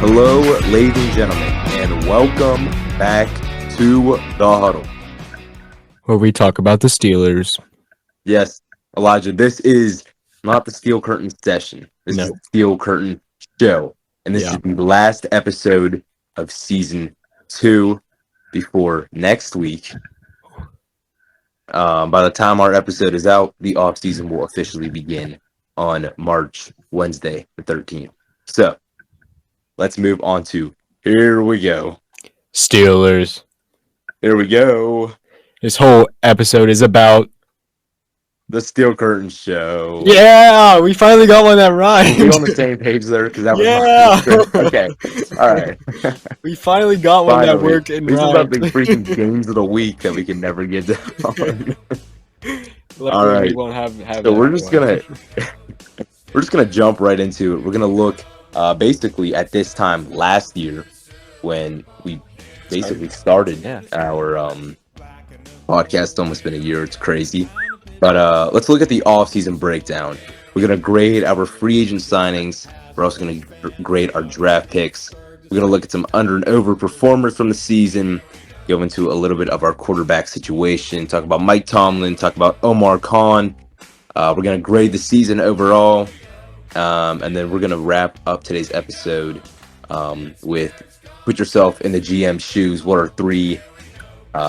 Hello, ladies and gentlemen, and welcome back to the Huddle. Where we talk about the Steelers. Yes, Elijah, this is not the Steel Curtain session. This is No. the Steel Curtain show, and this Yeah. is the last episode of season 2 before next week. By the time our episode is out, the off season will officially begin on Wednesday, the 13th. So, let's move on to here we go. Steelers. Here we go. This whole episode is about. The Steel Curtain Show. Yeah, we finally got one that Are rhymed. we on the same page there? Because that was Yeah. okay. All right. We finally got one that Finally. worked and These are rhymed. the freaking games of the week that we can never get done. All right. We won't have So we're just gonna jump right into it. We're gonna look basically at this time last year when we basically started our podcast. Almost been a year. It's crazy. But let's look at the off-season breakdown. We're going to grade our free agent signings. We're also going to grade our draft picks. We're going to look at some under and over performers from the season, go into a little bit of our quarterback situation, talk about Mike Tomlin, talk about Omar Khan. We're going to grade the season overall, and then we're going to wrap up today's episode with put yourself in the GM's shoes. What are 3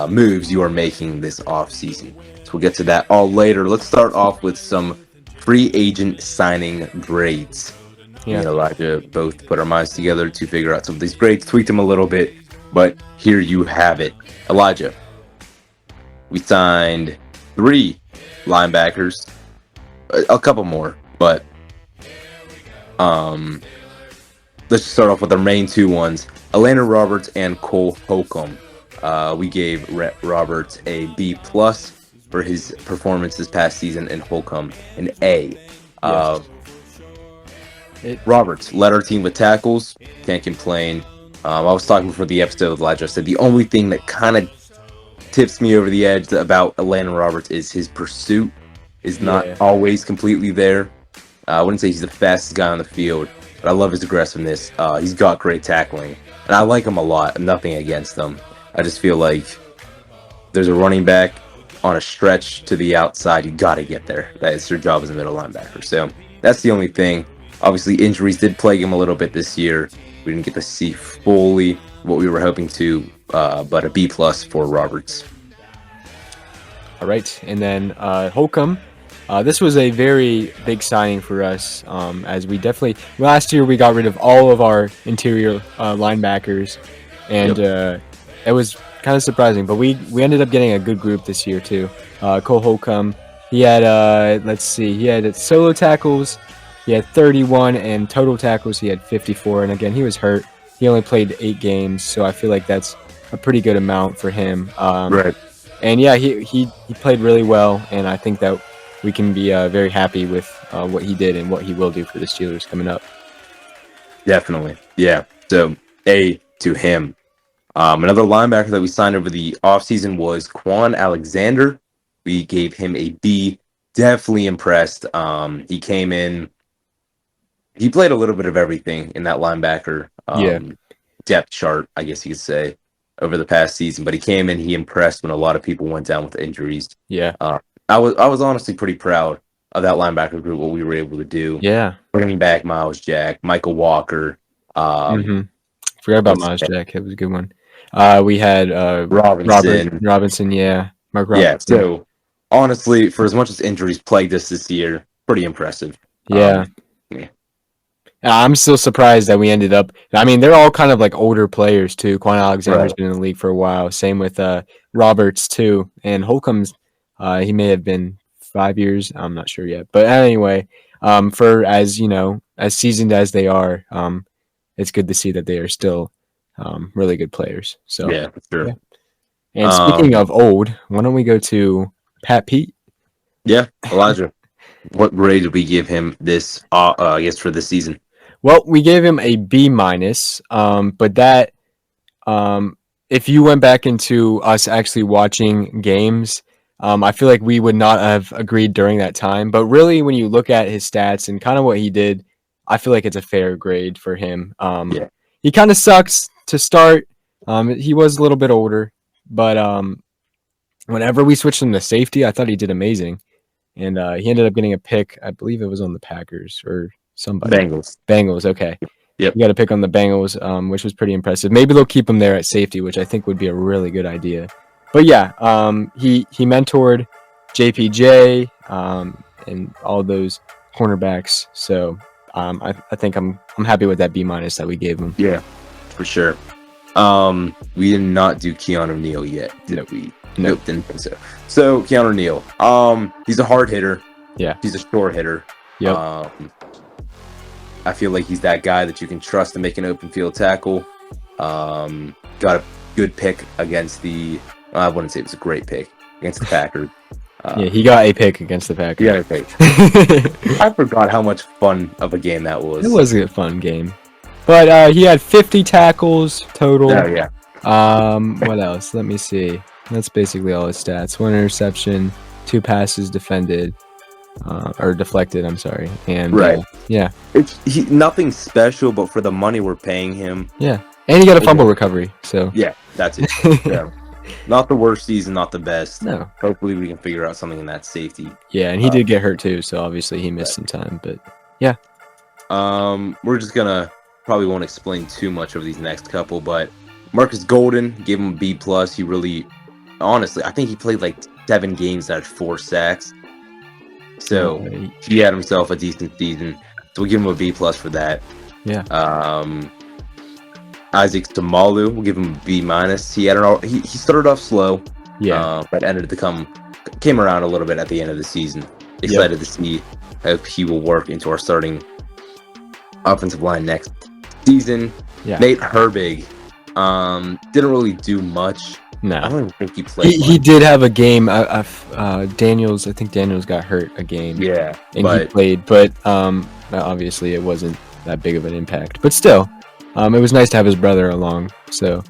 moves you are making this offseason? We'll get to that all later. Let's start off with some free agent signing grades. Me and Elijah both put our minds together to figure out some of these grades, tweaked them a little bit, but here you have it. Elijah, we signed 3 linebackers, a couple more, but let's just start off with our main 2 ones, Atlanta Roberts and Cole Holcomb. We gave Roberts a B+ for his performance this past season, and Holcomb an A. Roberts led our team with tackles. Can't complain. I was talking before the episode with Elijah. I said the only thing that kind of tips me over the edge about Atlanta Roberts is his pursuit is not always completely there. I wouldn't say he's the fastest guy on the field, but I love his aggressiveness. He's got great tackling, and I like him a lot. Nothing against him. I just feel like there's a running back on a stretch to the outside, you got to get there. That is your job as a middle linebacker. So that's the only thing. Obviously, injuries did plague him a little bit this year. We didn't get to see fully what we were hoping to, but a B+ for Roberts. All right, and then Holcomb. This was a very big signing for us, as we definitely last year we got rid of all of our interior linebackers, and it was kind of surprising, but we ended up getting a good group this year too. Cole Holcomb, he had he had solo tackles, he had 31, and total tackles he had 54. And again, he was hurt. He only played 8 games, so I feel like that's a pretty good amount for him. Right. And yeah, he played really well, and I think that we can be very happy with what he did and what he will do for the Steelers coming up. Definitely, yeah. So A to him. Another linebacker that we signed over the offseason was Quan Alexander. We gave him a B. Definitely impressed. He came in. He played a little bit of everything in that linebacker depth chart, I guess you could say, over the past season. But he came in. He impressed when a lot of people went down with injuries. Yeah. I was honestly pretty proud of that linebacker group, what we were able to do. Yeah. Bringing back Miles Jack, Michael Walker. Forgot about Miles Jack. It was a good one. We had Robinson. Robinson, Mark Robinson. Yeah, so honestly, for as much as injuries plagued us this year, pretty impressive. Yeah. I'm still surprised that we ended up. I mean, they're all kind of like older players too. Quan Alexander's been in the league for a while. Same with Roberts too, and Holcomb's. He may have been 5 years. I'm not sure yet, but anyway, for as seasoned as they are, it's good to see that they are still really good players. So yeah, for sure. Yeah. And speaking of old, why don't we go to Pat Pete? Yeah, Elijah. What grade did we give him this? I guess for this season. Well, we gave him a B-, but that if you went back into us actually watching games, I feel like we would not have agreed during that time. But really, when you look at his stats and kind of what he did, I feel like it's a fair grade for him. he kind of sucks to start. He was a little bit older, but whenever we switched him to safety, I thought he did amazing, and he ended up getting a pick. I believe it was on the Packers or somebody. Bengals. Bengals. Okay. Yep. You got a pick on the Bengals, which was pretty impressive. Maybe they'll keep him there at safety, which I think would be a really good idea. But yeah, he mentored JPJ and all those cornerbacks. So I think I'm happy with that B- that we gave him. Yeah, for sure. We did not do Keanu Neal yet, did we? Nope, didn't think so. So Keanu Neal, he's a hard hitter. Yeah, he's a short hitter. Yep. I feel like he's that guy that you can trust to make an open field tackle. Got a good pick against the. I wouldn't say it was a great pick against the Packers. Yeah, he got a pick against the Packers. He got a pick. I forgot how much fun of a game that was. It was a fun game, but he had 50 tackles total. Oh yeah. What else? Let me see. That's basically all his stats. 1 interception, 2 passes defended, or deflected. I'm sorry. And right. Yeah. It's nothing special, but for the money we're paying him. Yeah, and he got a fumble recovery. So yeah, that's it. Yeah. Not the worst season, not the best. No. Hopefully we can figure out something in that safety. Yeah, and he did get hurt too, so obviously he missed some time. But yeah. We're just gonna probably won't explain too much of these next couple, but Marcus Golden, gave him a B+. He really, honestly, I think he played like 7 games that had 4 sacks. So he had himself a decent season. So we'll give him a B+ for that. Yeah. Isaac Samalu, we'll give him a B-. He had he started off slow. Yeah. But came around a little bit at the end of the season. Excited to see how he will work into our starting offensive line next season. Yeah. Nate Herbig, didn't really do much. No, I don't even think he played. He did have a game. Daniels, I think Daniels got hurt a game. Yeah, and he played, but obviously it wasn't that big of an impact. But still, it was nice to have his brother along. So,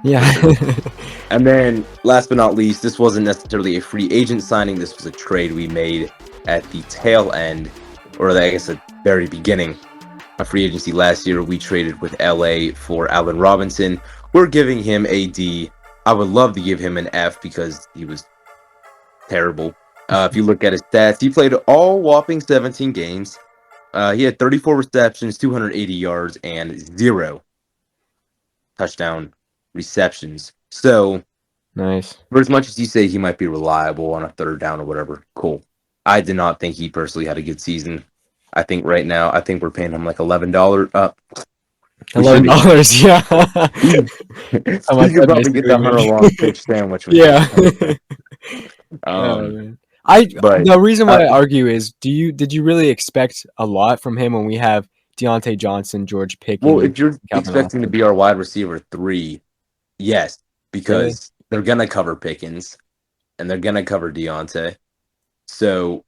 yeah. And then, last but not least, this wasn't necessarily a free agent signing. This was a trade we made at the tail end, or I guess the very beginning of free agency last year. We traded with LA for Allen Robinson. We're giving him a D. I would love to give him an F because he was terrible. If you look at his stats, he played all whopping 17 games. He had 34 receptions, 280 yards, and 0 touchdown receptions. So, nice. For as much as you say he might be reliable on a third down or whatever, cool. I did not think he personally had a good season. I think right now, we're paying him like $11. $11, yeah. You could probably get that $100 pitch sandwich. Yeah. The reason why I argue is, did you really expect a lot from him when we have Deontay Johnson, George Pickens? Well, if you're expecting to be our wide receiver 3, yes, because they're gonna cover Pickens and they're gonna cover Deontay. So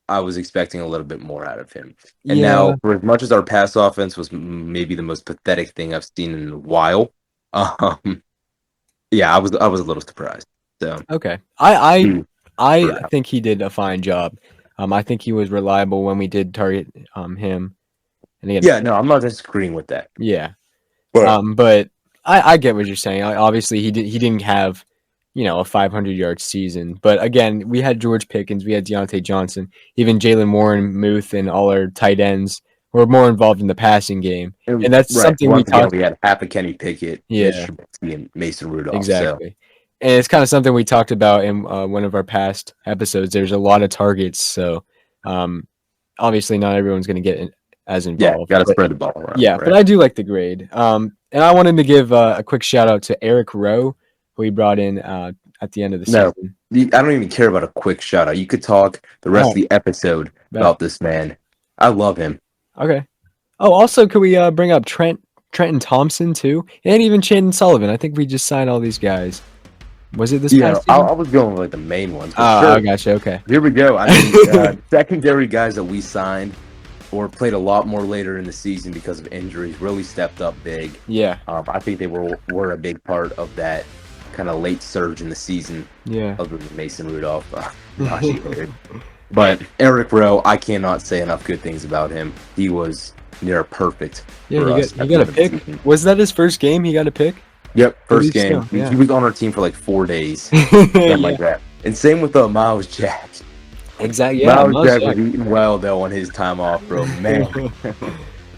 I was expecting a little bit more out of him. And now, for as much as our pass offense was maybe the most pathetic thing I've seen in a while, yeah, I was a little surprised. So okay, I think he did a fine job. I think he was reliable when we did target him. And again, I'm not disagreeing with that. Yeah, but I get what you're saying. Obviously, he didn't have, a 500-yard season. But again, we had George Pickens, we had Deontay Johnson, even Jalen Warren, Muth, and all our tight ends were more involved in the passing game. And that's something we talked. We had half a Kenny Pickett, Mitch Trubisky, and Mason Rudolph. Exactly. And it's kind of something we talked about in one of our past episodes. There's a lot of targets, so obviously not everyone's going to get as involved. Yeah, got to spread the ball around. Yeah, right. But I do like the grade. And I wanted to give a quick shout out to Eric Rowe, who we brought in at the end of the season. I don't even care about a quick shout out. You could talk the rest of the episode about this man. I love him. Okay. Oh, also, could we bring up Trenton Thompson too, and even Chandon Sullivan? I think we just signed all these guys. Was it this past season? I was going with like the main ones. Sure. I gotcha. Okay. Here we go. I mean, secondary guys that we signed or played a lot more later in the season because of injuries really stepped up big. Yeah. I think they were a big part of that kind of late surge in the season. Yeah. Other than Mason Rudolph. But Eric Rowe, I cannot say enough good things about him. He was near perfect Yeah, for us he at the got a end of the pick. season. Was that his first game? He got a pick. Yep, I first believe game. so. He Yeah. was on our team for like 4 days, something Yeah. like that. And same with Miles Jack. Exactly. Yeah. Miles Miles Jack was Jack. eating well though on his time off, bro. Man. Yeah.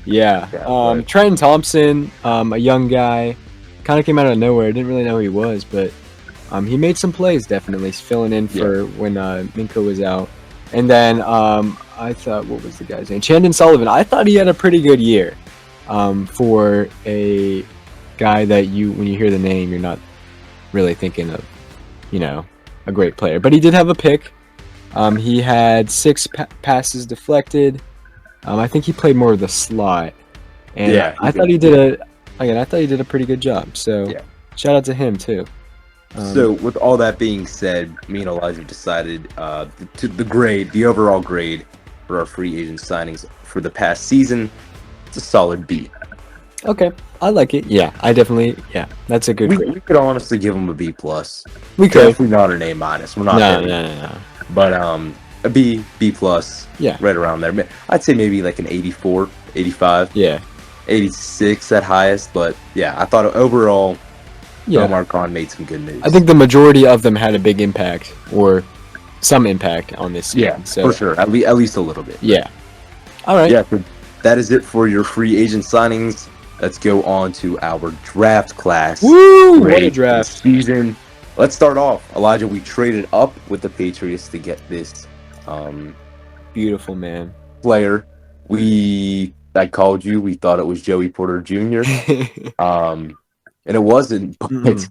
Yeah, but Trenton Thompson, a young guy, kind of came out of nowhere. Didn't really know who he was, but he made some plays. Definitely filling in yeah, for when Minka was out. And then I thought, what was the guy's name? Chandon Sullivan. I thought he had a pretty good year for a guy that when you hear the name, you're not really thinking of, a great player. But he did have a pick. He had 6 passes deflected. I think he played more of the slot, and yeah. I thought he did I thought he did a pretty good job. So Yeah. shout out to him too. So with all that being said, me and Elijah decided the overall grade for our free agent signings for the past season. It's a solid B. Okay, I like it. Yeah, that's a good grade. We could honestly give him a B plus. We could. Definitely not an A minus. We're not No, there. no. But a B plus. Yeah. Right around there. I'd say maybe like an 84, 85, Yeah. 86 at highest. But yeah, I thought overall, Yeah. Omar Khan made some good moves. I think the majority of them had a big impact or some impact on this season. Yeah, So for sure. At least a little bit. yeah. All right. Yeah, so that is it for your free agent signings. Let's go on to our draft class. Woo! What a Great draft. season. Let's start off. Elijah, we traded up with the Patriots to get this Beautiful, man. player. I called you. We thought it was Joey Porter Jr. And it wasn't. But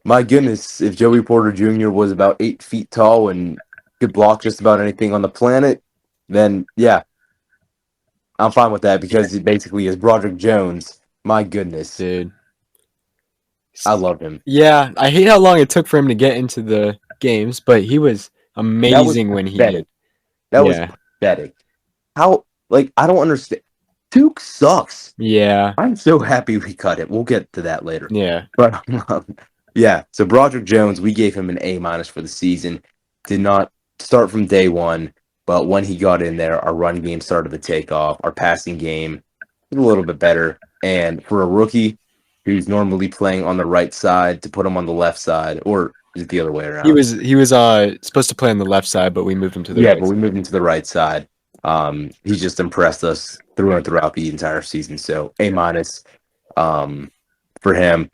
my goodness, if Joey Porter Jr. was about 8 feet tall and could block just about anything on the planet, then yeah, I'm fine with that because he basically is Broderick Jones. My goodness. Dude. I love him. Yeah, I hate how long it took for him to get into the games, but he was amazing when he did. That was pathetic. How, I don't understand. Duke sucks. Yeah. I'm so happy we cut it. We'll get to that later. Yeah. But, yeah, so Broderick Jones, we gave him an A minus for the season. Did not start from day one, but when he got in there, our run game started to take off. Our passing game was a little bit better. And for a rookie who's normally playing on the right side, to put him on the left side, or is it the other way around? He was supposed to play on the left side, but we moved him to the right. Yeah, but we moved him to the right side. He's just impressed us throughout the entire season. So A minus for him.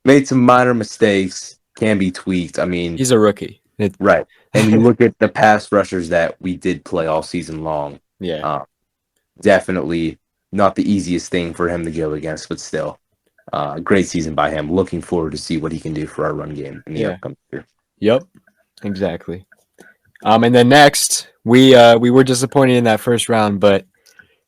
Made some minor mistakes, can be tweaked. I mean, he's a rookie. Right. And you look at the pass rushers that we did play all season long. Yeah. Definitely not the easiest thing for him to go against, but still, great season by him. Looking forward to see what he can do for our run game in the upcoming year. Yep. Exactly. And then next, we were disappointed in that first round, but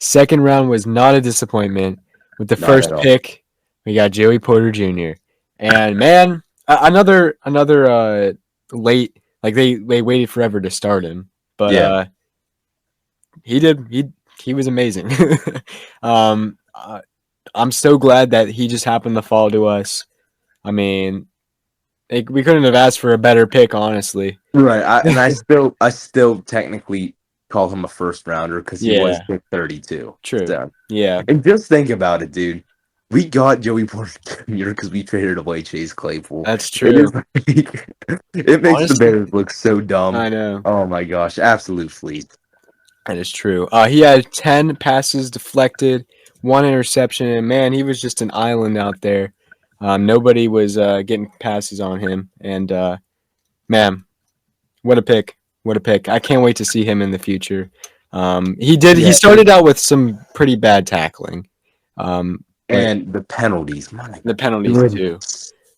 second round was not a disappointment. With the first pick, we got Joey Porter Jr. And man, another late, they waited forever to start him, but he was amazing. I'm so glad that he just happened to fall to us. I mean, we couldn't have asked for a better pick, honestly. Right. I still technically call him a first rounder because he was pick 32. True. So. Yeah. And just think about it, dude. We got Joey Porter Jr. because we traded away Chase Claypool. That's true. It makes the Bears look so dumb. I know. Oh my gosh, absolute fleet. That is true. He had 10 passes deflected, 1 interception, and man, he was just an island out there. Nobody was getting passes on him, and man, what a pick! What a pick! I can't wait to see him in the future. He started out with some pretty bad tackling. And the penalties. Too.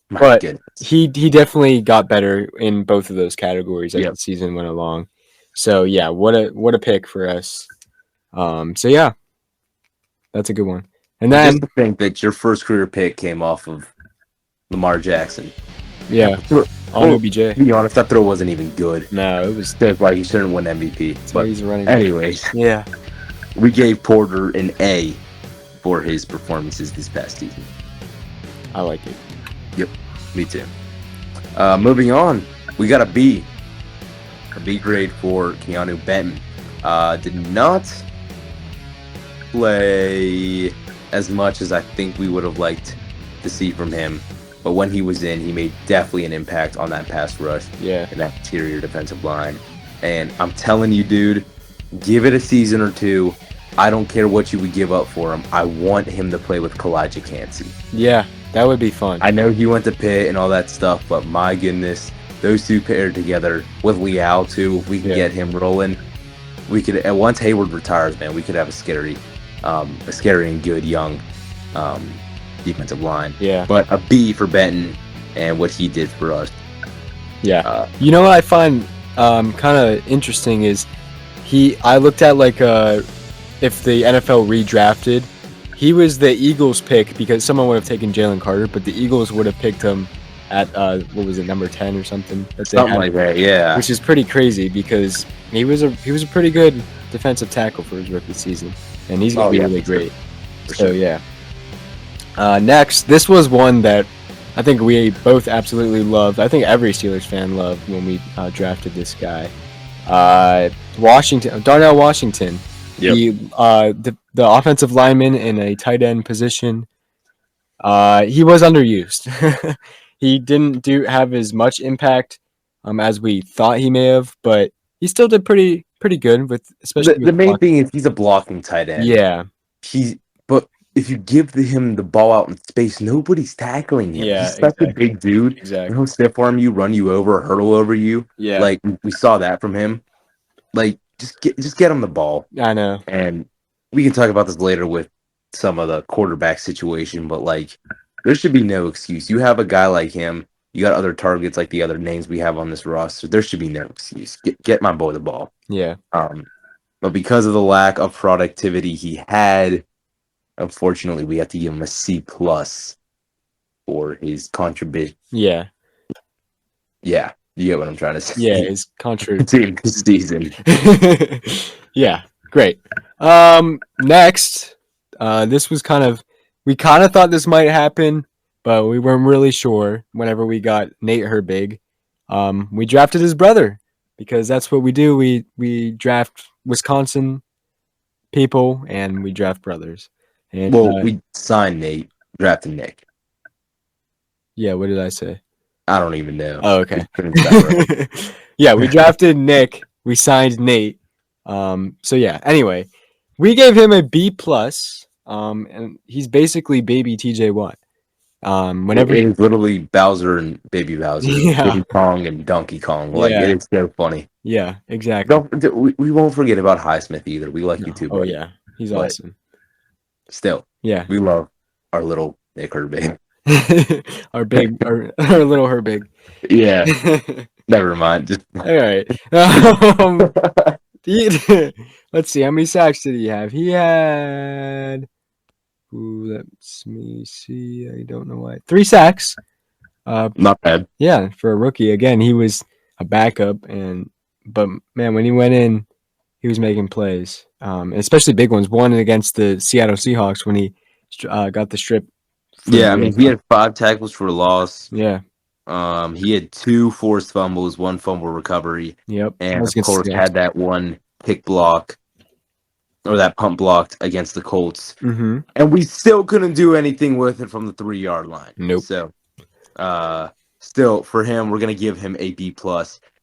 But he definitely got better in both of those categories as the season went along. So yeah, what a pick for us. So yeah, that's a good one. And then just to think that your first career pick came off of Lamar Jackson. Yeah, on OBJ. To be honest, that throw wasn't even good. No, it was. That's why he shouldn't win MVP. But he's running. Anyways, yeah, we gave Porter an A for his performances this past season. I like it. Yep, me too. Moving on, we got a B A B grade for Keanu Benton. Did not play as much as I think we would have liked to see from him. But when he was in, he made definitely an impact on that pass rush and that interior defensive line. And I'm telling you, dude, give it a season or two. I don't care what you would give up for him. I want him to play with Kalijah Cansey. Yeah, that would be fun. I know he went to Pitt and all that stuff, but my goodness, those two paired together with Leal too. If we can get him rolling, we could. And once Hayward retires, man, we could have a scary and good young defensive line. Yeah. But a B for Benton and what he did for us. Yeah. You know what I find kind of interesting is I looked at like if the NFL redrafted, he was the Eagles pick because someone would have taken Jalen Carter, but the Eagles would have picked him at what was it, number 10 or something? Something like that, yeah. Which is pretty crazy because he was a pretty good defensive tackle for his rookie season, and he's gonna be really great. So yeah. Next, this was one that I think we both absolutely loved. I think every Steelers fan loved when we drafted this guy. Darnell Washington. Yep. The offensive lineman in a tight end position. He was underused. He didn't have as much impact as we thought he may have, but he still did pretty good with, especially the main thing is he's a blocking tight end. Yeah. But if you give him the ball out in space, nobody's tackling him. Yeah, he's such a big dude. Exactly. He'll stiff arm you, run you over, hurdle over you. Yeah. Like we saw that from him. Like just get him the ball. I know. And we can talk about this later with some of the quarterback situation, but like there should be no excuse. You have a guy like him. You got other targets like the other names we have on this roster. There should be no excuse. Get my boy the ball. Yeah. But because of the lack of productivity he had, unfortunately, we have to give him a C+ for his contribution. Yeah. Yeah. You get what I'm trying to say. Yeah, his contribution this season. Yeah, great. Next, this was we kind of thought this might happen, but we weren't really sure whenever we got Nate Herbig. We drafted his brother because that's what we do. We draft Wisconsin people and we draft brothers. And, we signed Nate, drafted Nick. Yeah, what did I say? I don't even know. Oh, okay. Yeah, we drafted Nick. We signed Nate. So yeah. Anyway, we gave him a B+. And he's basically baby TJ Watt. Whenever it's literally Bowser and Baby Bowser, Diddy Kong and Donkey Kong. Like it is so funny. Yeah, exactly. We won't forget about Highsmith either. We like you too. Oh yeah, he's awesome. Still, yeah, we love our little Nick Herbig. our little Herbig. Yeah. Never mind. Just all right. Let's see. How many sacks did he have? He had. Let me see. I don't know why. 3 sacks. Not bad. Yeah, for a rookie. Again, he was a backup, but man, when he went in, he was making plays, especially big ones. One against the Seattle Seahawks when he got the strip. Yeah, I mean, he had 5 tackles for a loss. Yeah. He had 2 forced fumbles, 1 fumble recovery. Yep. And of course had that one pick block or that pump blocked against the Colts. Mm-hmm. And we still couldn't do anything with it from the 3-yard line. Nope. So still for him, we're gonna give him a B+.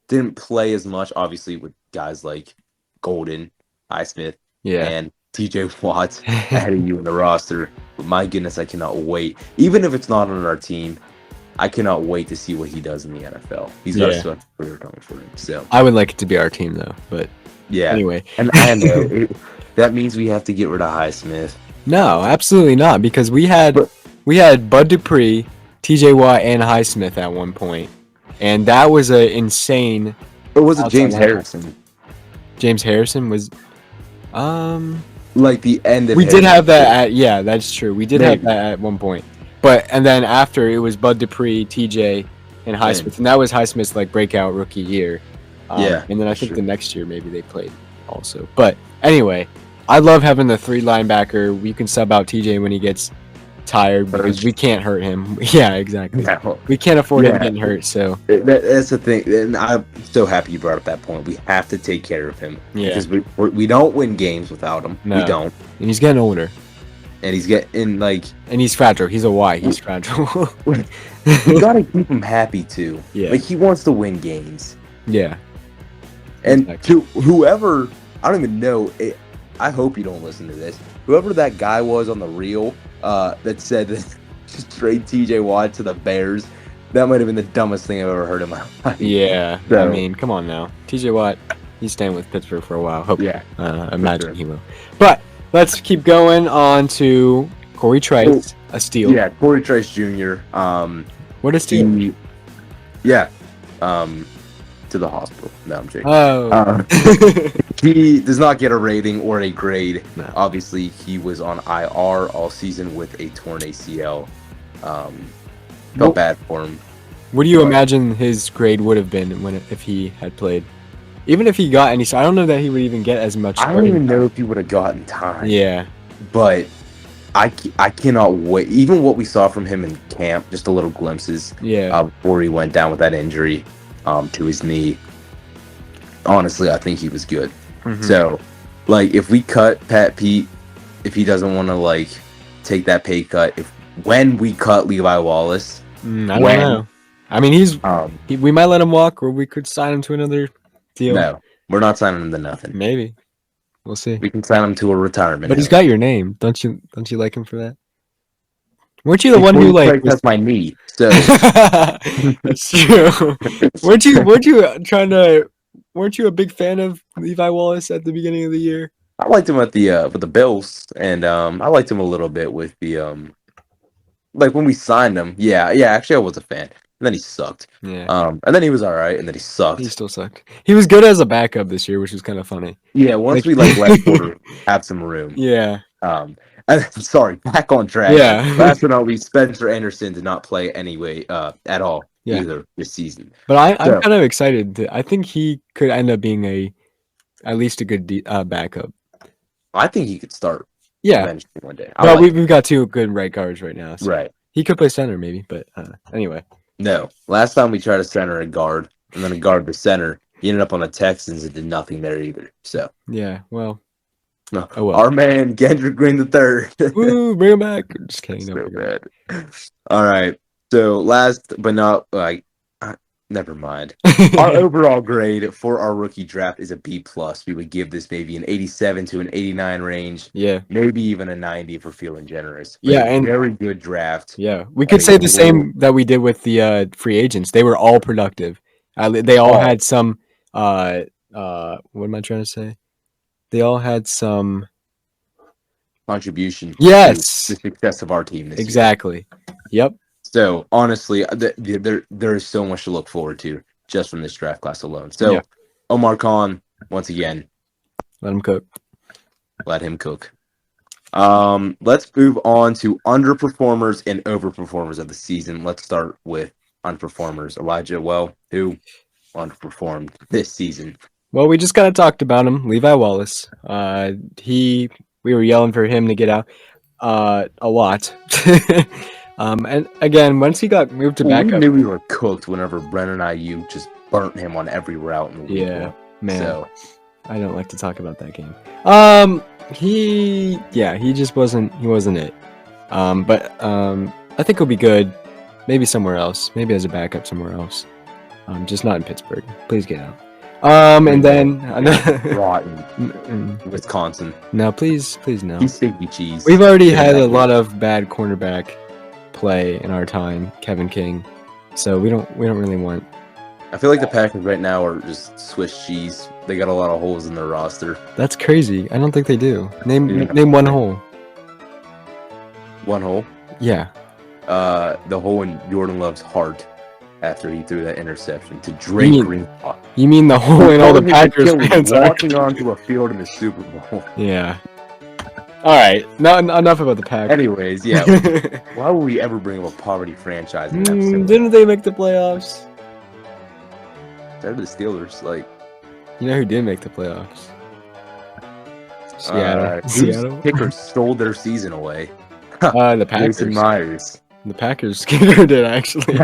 Didn't play as much, obviously, with guys like Golden, Highsmith, and TJ Watt ahead of you in the roster. But my goodness, I cannot wait. Even if it's not on our team, I cannot wait to see what he does in the NFL. He's got a career coming for him. So I would like it to be our team though, but anyway. And I know that means we have to get rid of Highsmith. No, absolutely not, because we had Bud Dupree, TJ Watt, and Highsmith at one point, and that was an insane. Or was it James Harrison? James Harrison was, like the end of. We did have that. That's true. We did have that at one point, and then after it was Bud Dupree, TJ, and Highsmith, and that was Highsmith's like breakout rookie year. And then I think the next year maybe they played also. But anyway, I love having the 3 linebacker. We can sub out TJ when he gets tired because we can't hurt him. Yeah, exactly. No. We can't afford him Yeah. getting hurt. So That's the thing, and I'm so happy you brought up that point. We have to take care of him Yeah. because we don't win games without him. No. We don't, and he's getting older, and he's getting like and he's fragile. He's a Y. He's fragile. we gotta keep him happy too. Yeah. Like he wants to win games, Yeah. and Exactly. to whoever I don't even know. I hope you don't listen to this. Whoever that guy was on the reel that said that just trade TJ Watt to the Bears. That might have been the dumbest thing I've ever heard in my life. Yeah. I So- mean, come on now. TJ Watt, he's staying with Pittsburgh for a while. Hope. Yeah. Imagine sure. he will. But let's keep going on to Corey Trice, a steal. Yeah, Corey Trice Jr. What a steal. To the hospital. No, I'm joking. Oh. He does not get a rating or a grade. No. Obviously, he was on IR all season with a torn ACL. Felt bad for him. What do you imagine his grade would have been if he had played? Even if he got any, I don't know that he would even get as much. I don't even know if he would have gotten time. Yeah. But I cannot wait. Even what we saw from him in camp, just a little glimpses. Yeah. Before he went down with that injury to his knee. Honestly, I think he was good. Mhm. So, like, if we cut Pat Pete, if he doesn't want to like take that pay cut, when we cut Levi Wallace, I don't know. I mean, we might let him walk, or we could sign him to another deal. no, we're not signing him to nothing. Maybe. We'll see. We can sign him to a retirement. But he's got your name. Don't you like him for that? Weren't you the one who like that's my knee? So That's true. weren't you a big fan of Levi Wallace at the beginning of the year? I liked him with the Bills, and I liked him a little bit with the like when we signed him. Yeah. Actually, I was a fan. And then he sucked. Yeah. And then he was all right, and then he sucked. He still sucked. He was good as a backup this year, which was kind of funny. Yeah. Once we let Porter have some room. Yeah. Sorry, back on track. Yeah. Last but not least, Spencer Anderson did not play anyway at all either this season. But I'm kind of excited. I think he could end up being at least a good backup. I think he could start. Yeah. Eventually one day. Well, we've got two good right guards right now. So right. He could play center maybe, but anyway. No. Last time we tried to center a guard and then a guard to center, he ended up on the Texans and did nothing there either. So yeah, well. No. Oh well. Our man Kendrick Green III. Woo, bring him back. Just kidding. So bad. All right. So last but not never mind. Our overall grade for our rookie draft is a B+. We would give this maybe an 87 to an 89 range. Yeah. Maybe even a 90 if we're feeling generous. Yeah, and very good draft. Yeah. We could say the same that we did with the free agents. They were all productive. They all had some what am I trying to say? They all had some contribution to the success of our team this year. Yep. So honestly, there is so much to look forward to just from this draft class alone. So Omar Khan, once again, let him cook. Let him cook. Let's move on to underperformers and overperformers of the season. Let's start with underperformers. Elijah, who underperformed this season? Well, we just kind of talked about him, Levi Wallace. We were yelling for him to get out a lot. And again, once he got moved to backup, we knew we were cooked whenever Brennan IU just burnt him on every route in the league. Yeah, man. So I don't like to talk about that game. He just wasn't it. But I think he'll be good. Maybe somewhere else. Maybe as a backup somewhere else. Just not in Pittsburgh. Please get out. And then rotten Wisconsin. No, please no. He's sticky cheese. We've already had a lot of bad cornerback play in our time, Kevin King. So we don't really want. I feel like the Packers right now are just Swiss cheese. They got a lot of holes in their roster. That's crazy. I don't think they do. Name one hole. One hole? Yeah. The hole in Jordan Love's heart after he threw that interception to Drake Greenlaw. You mean the hole in all the Packers fans walking onto a field in the Super Bowl? Yeah. All right. Not enough about the Packers. Anyways, yeah. Why would we ever bring up a poverty franchise in that episode? Didn't they make the playoffs? They're the Steelers. Like, you know who did make the playoffs? Seattle. Seattle. Kickers stole their season away. The Jason Packers. Myers. The Packers kicker did actually.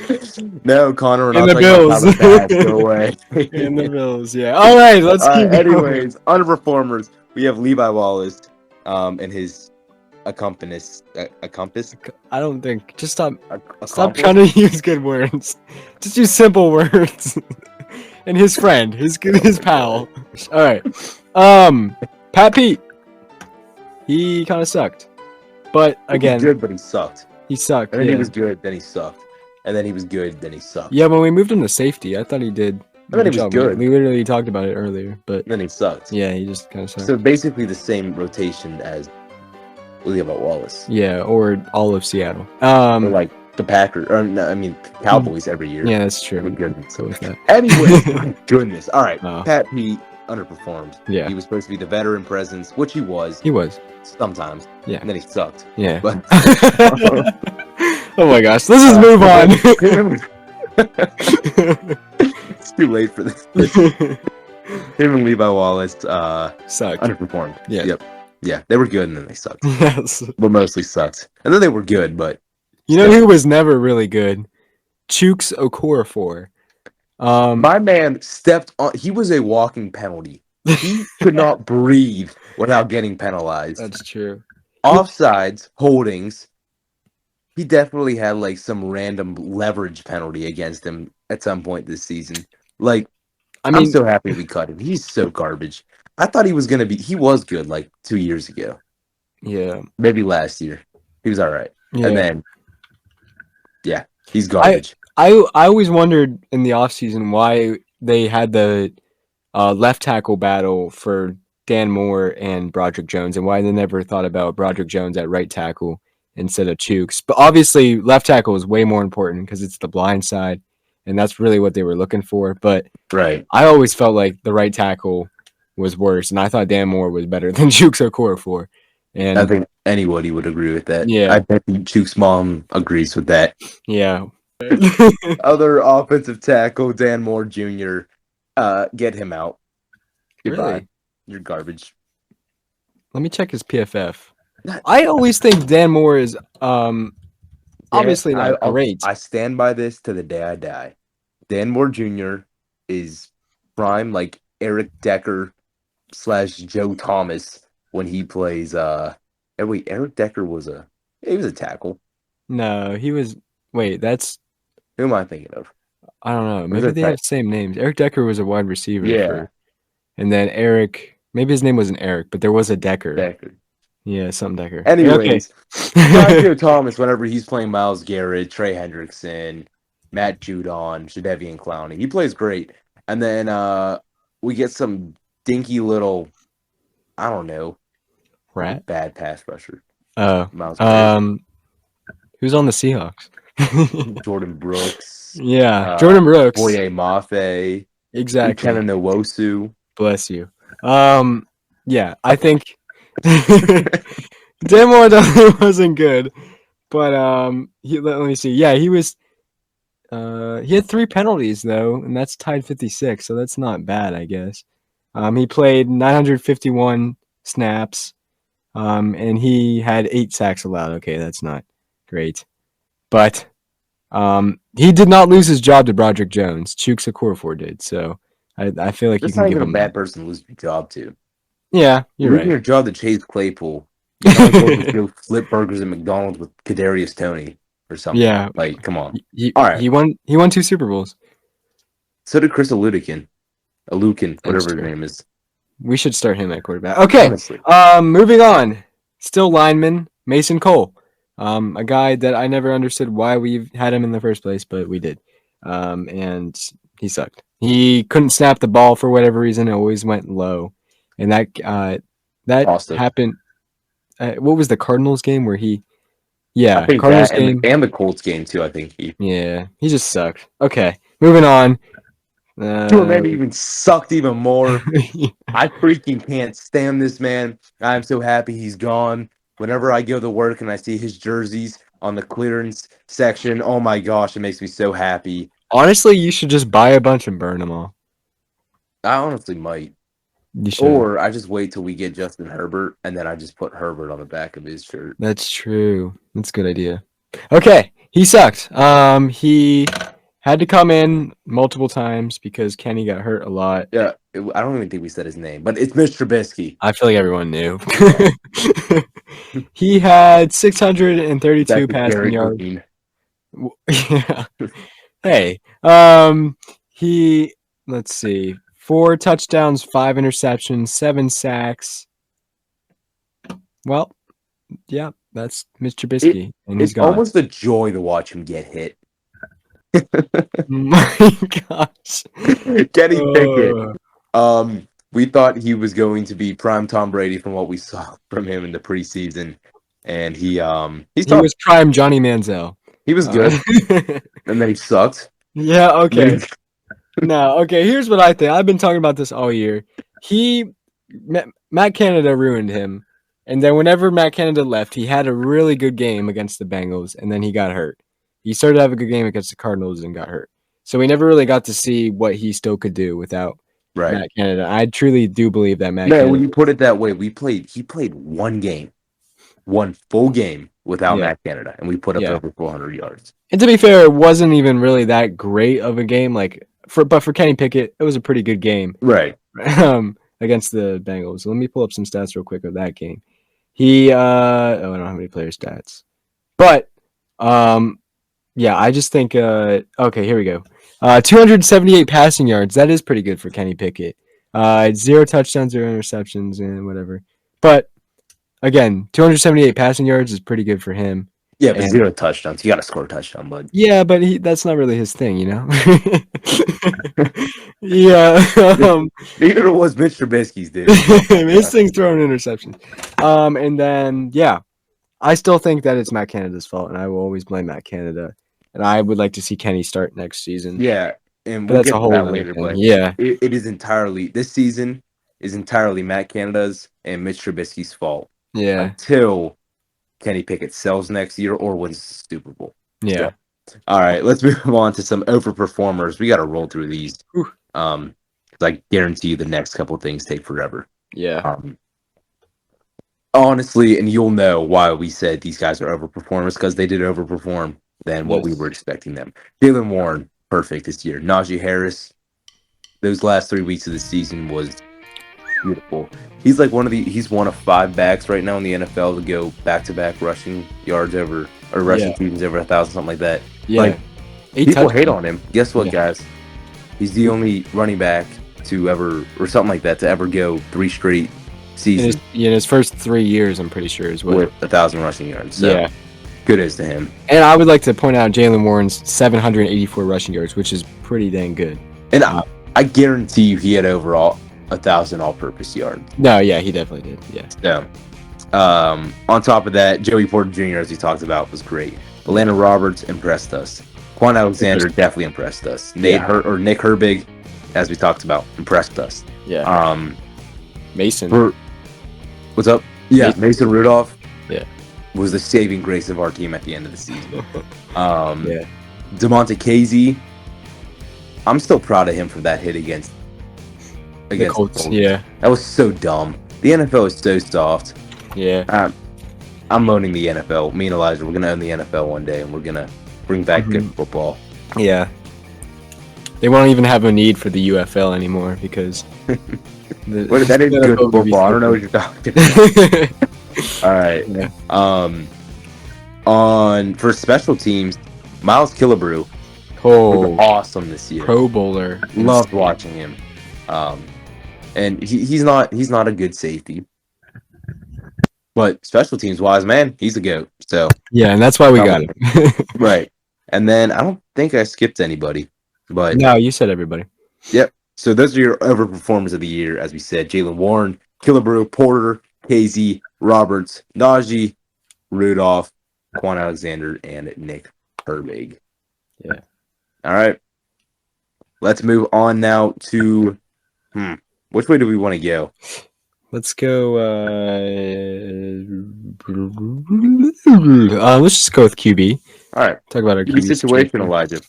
That's true. No, Connor, we're And not the talking about Bills. Tyler Bass. Go away. And the Bills. Yeah. All right, let's keep going. Anyways, underperformers. We have Levi Wallace, and his accomplice. I don't think. Just stop. Stop Accomplice. trying to use good words. Just use simple words. And his friend, his pal. All right. Pat Pete. He kind of sucked, but He was again, good, but he sucked. he sucked. And then Yeah. he was good, then he sucked. And then he was good, then he sucked. Yeah, when we moved him to safety, I thought he did. And then he was job. good. We literally talked about it earlier, but And then he sucked. yeah, he just kind of sucked. So basically the same rotation as Levi Wallace. Yeah, or all of Seattle. Or like the Packers, or no, I mean Cowboys every year. Yeah, that's true. We're good. Go with that. Anyway, my goodness. All right, Oh. Pat Pete underperformed. Yeah. He was supposed to be the veteran presence, which he was. He was. Sometimes. Yeah. And then he sucked. Yeah. But oh my gosh, let's just move on. It's too late for this. Him and Levi Wallace Sucked. underperformed. Yeah. Yep. Yeah, they were good and then they sucked. Yes. But mostly sucked. And then they were good, but You know who was never really good? Chooks Okorafor. my man stepped on. He was a walking penalty. He could not breathe without getting penalized. That's true. Offsides, holdings. He definitely had like some random leverage penalty against him at some point this season. Like, I mean, I'm so happy we cut him. He's so garbage. I thought he was gonna be. He was good like 2 years ago, yeah. maybe last year. He was all right, Yeah. and then yeah, he's garbage. I always wondered in the offseason why they had the left tackle battle for Dan Moore and Broderick Jones, and why they never thought about Broderick Jones at right tackle instead of Chooks. But obviously, left tackle is way more important because it's the blind side, and that's really what they were looking for. But Right. I always felt like the right tackle was worse, and I thought Dan Moore was better than Chooks Okorafor. And I think anybody would agree with that. Yeah. I bet Chuke's mom agrees with that. yeah. Other offensive tackle, Dan Moore Jr. Get him out. Goodbye. Really? You're garbage. Let me check his PFF. I always think Dan Moore is obviously not great. I stand by this to the day I die. Dan Moore Jr. is prime like Eric Decker / Joe Thomas when he plays. Wait, Eric Decker was a tackle. No, he was. Wait, that's. Who am I thinking of? I don't know. Was Maybe it they have the same names. Eric Decker was a wide receiver. Yeah. And then Eric. Maybe his name wasn't Eric, but there was a Decker. Decker. Yeah, something Decker. Anyways, Okay. Joe Thomas whenever he's playing Myles Garrett, Trey Hendrickson, Matt Judon, Jadeveon Clowney, he plays great. And then we get some dinky little, I don't know, Rat. bad pass rusher. Oh. Myles Garrett, Who's on the Seahawks? Jordan Brooks, Yeah, Jordan Brooks. Boye Mafe, Exactly. Kenna Nwosu. Bless you. Yeah, I think Dan Moore definitely wasn't good, but let me see. Yeah, he was. He had 3 penalties though, and that's tied 56, so that's not bad, I guess. He played 951 snaps, and he had 8 sacks allowed. Okay, that's not great, but he did not lose his job to Broderick Jones. Chooks Okorafor did, so I feel like That's you not can give even a him bad that. person to lose your job to. Yeah, you're Losing right. your job to Chase Claypool. You're not supposed to go flip burgers at McDonald's with Kadarius Toney or something. Yeah, Like, come on. he, All right. he won 2 Super Bowls. So did Chris Alukin, whatever his true. name is. We should start him at quarterback. Okay. Honestly. Moving on. Still lineman, Mason Cole. A guy that I never understood why we had him in the first place, but we did. And he sucked. He couldn't snap the ball for whatever reason. It always went low. And that Awesome. happened. What was the Cardinals game where he? I Yeah, think Cardinals that game. and the Colts game too. I think he Yeah, he just sucked. Okay, moving on. or maybe even sucked even more. I freaking can't stand this man. I'm so happy he's gone. Whenever I go to work and I see his jerseys on the clearance section, oh my gosh, it makes me so happy. Honestly, you should just buy a bunch and burn them all. I honestly might. You should. Or I just wait till we get Justin Herbert, and then I just put Herbert on the back of his shirt. That's true. That's a good idea. Okay, he sucked. He had to come in multiple times because Kenny got hurt a lot. Yeah, I don't even think we said his name, but it's Mr. Trubisky. I feel like everyone knew. Yeah. He had 632 That's the passing Gary yards. Green. Yeah. Hey, he let's see, 4 touchdowns, 5 interceptions, 7 sacks. Well, yeah, that's Mr. It Trubisky, and he's it's gone. almost a joy to watch him get hit. My gosh. Kenny Pickett. Uh, We thought he was going to be prime Tom Brady from what we saw from him in the preseason, and he's he tough. was prime Johnny Manziel. He was good, and then he sucked. Yeah, okay. No, okay, here's what I think. I've been talking about this all year. Matt Canada ruined him. And then whenever Matt Canada left, he had a really good game against the Bengals, and then he got hurt. He started to have a good game against the Cardinals and got hurt. So we never really got to see what he still could do without Right. Matt Canada. I truly do believe that Matt No, Canada. when you put it that way, he played one full game without Yeah. Matt Canada, and we put up Yeah. over 400 yards. And to be fair, it wasn't even really that great of a game. But for Kenny Pickett, it was a pretty good game. Right. Against the Bengals. So let me pull up some stats real quick of that game. I don't have any player stats. But yeah, I just think okay, here we go. 278 passing yards. That is pretty good for Kenny Pickett. 0 touchdowns, 0 interceptions, and whatever. But again, 278 passing yards is pretty good for him. Yeah, but 0 touchdowns. You got to score a touchdown, bud. Yeah, but that's not really his thing, you know? Yeah. Neither was Mr. Trubisky's, dude. His thing's throwing interceptions. And then, yeah, I still think that it's Matt Canada's fault, and I will always blame Matt Canada. And I would like to see Kenny start next season. Yeah, and But we'll that's get a to whole that other later. thing. But Yeah. it is entirely this season is entirely Matt Canada's and Mitch Trubisky's fault Yeah. until Kenny Pickett sells next year or wins the Super Bowl. Yeah. So, all right, let's move on to some overperformers. We got to roll through these. Whew. 'Cause I guarantee you the next couple things take forever. Yeah. Honestly, and you'll know why we said these guys are overperformers, because they did overperform than what we Yes. were expecting them. Jalen Warren, perfect this year. Najee Harris, those last 3 weeks of the season was beautiful. He's like he's one of 5 backs right now in the NFL to go back-to-back rushing yards over, or rushing seasons over 1,000, something like that. Yeah. Like, people hate on him. Guess what, guys? He's the only running back to ever, or something like that, to ever go 3 straight seasons in his first 3 years, I'm pretty sure, as well. with 1,000 rushing yards. So, Yeah. good as to him. And I would like to point out Jalen Warren's 784 rushing yards, which is pretty dang good. And I guarantee you he had overall 1,000 all-purpose yards. No, yeah, he definitely did. Yeah. So, on top of that, Joey Porter Jr., as we talked about, was great. Atlanta Roberts impressed us. Quan Alexander definitely impressed us. Nick Herbig, as we talked about, impressed us. Yeah. Mason. What's up? Yeah, Mason Rudolph. Yeah. Was the saving grace of our team at the end of the season. Yeah. DeMonte Casey, I'm still proud of him for that hit against The Colts. Yeah. That was so dumb. The NFL is so soft. Yeah. I'm moaning the NFL. Me and Elijah, we're gonna own the NFL one day, and we're gonna bring back good football. Yeah. They won't even have a need for the UFL anymore because that is good football. I don't know what you're talking about. All right. Yeah. For special teams, Miles Killebrew was awesome this year. Pro Bowler. Loved watching him. And he's not a good safety. But special teams wise, man, he's a goat. So yeah, and that's why we got him. Right. And then I don't think I skipped anybody. But no, you said everybody. Yep. So those are your overperformers of the year, as we said. Jalen Warren, Killebrew, Porter, Casey, Roberts, Najee, Rudolph, Quan Alexander, and Nick Herbig. Yeah. All right. Let's move on now to which way do we want to go? Let's go. Let's just go with QB. All right. Talk about our QB situation, Elijah.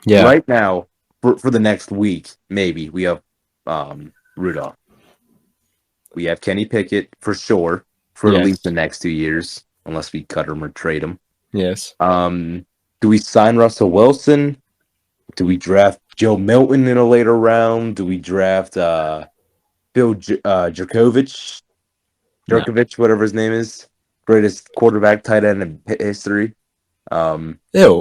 Yeah. Right now, for the next week, maybe we have Rudolph. We have Kenny Pickett for sure for at least Yes. the next 2 years, unless we cut him or trade him. Yes. Um, do we sign Russell Wilson? Do we draft Joe Milton in a later round? Do we draft Bill Jerkovich, No. whatever his name is, greatest quarterback tight end in history? Ew.